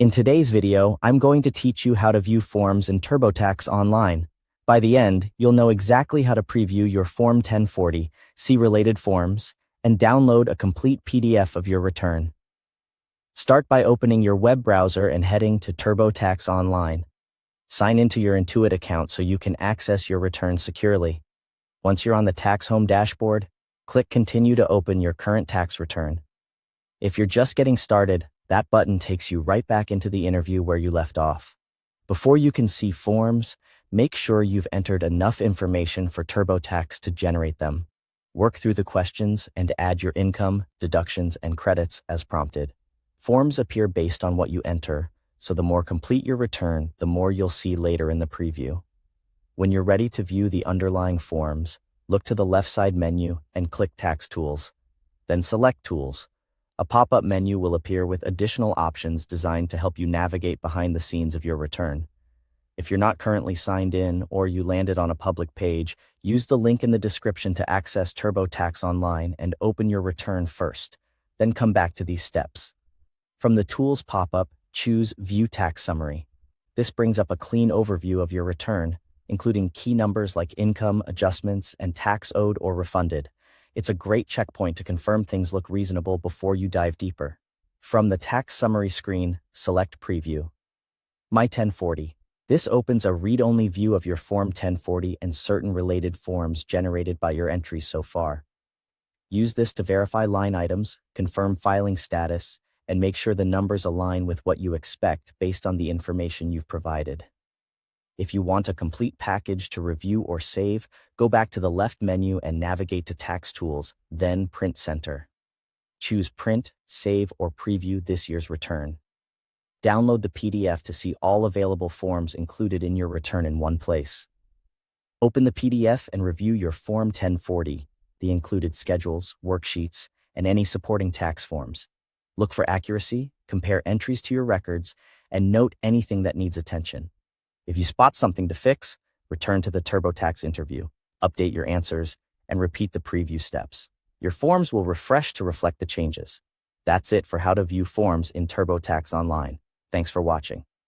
In today's video, I'm going to teach you how to view forms in TurboTax Online. By the end, you'll know exactly how to preview your Form 1040, see related forms, and download a complete PDF of your return. Start by opening your web browser and heading to TurboTax Online. Sign into your Intuit account so you can access your return securely. Once you're on the Tax Home dashboard, click Continue to open your current tax return. If you're just getting started, that button takes you right back into the interview where you left off. Before you can see forms, make sure you've entered enough information for TurboTax to generate them. Work through the questions and add your income, deductions, and credits as prompted. Forms appear based on what you enter, so the more complete your return, the more you'll see later in the preview. When you're ready to view the underlying forms, look to the left side menu and click Tax Tools. Then select Tools. A pop-up menu will appear with additional options designed to help you navigate behind the scenes of your return. If you're not currently signed in or you landed on a public page, use the link in the description to access TurboTax Online and open your return first. Then come back to these steps. From the Tools pop-up, choose View Tax Summary. This brings up a clean overview of your return, including key numbers like income, adjustments, and tax owed or refunded. It's a great checkpoint to confirm things look reasonable before you dive deeper. From the Tax Summary screen, select Preview. My 1040. This opens a read-only view of your Form 1040 and certain related forms generated by your entries so far. Use this to verify line items, confirm filing status, and make sure the numbers align with what you expect based on the information you've provided. If you want a complete package to review or save, go back to the left menu and navigate to Tax Tools, then Print Center. Choose Print, Save, or Preview this year's return. Download the PDF to see all available forms included in your return in one place. Open the PDF and review your Form 1040, the included schedules, worksheets, and any supporting tax forms. Look for accuracy, compare entries to your records, and note anything that needs attention. If you spot something to fix, return to the TurboTax interview, update your answers, and repeat the preview steps. Your forms will refresh to reflect the changes. That's it for how to view forms in TurboTax Online. Thanks for watching.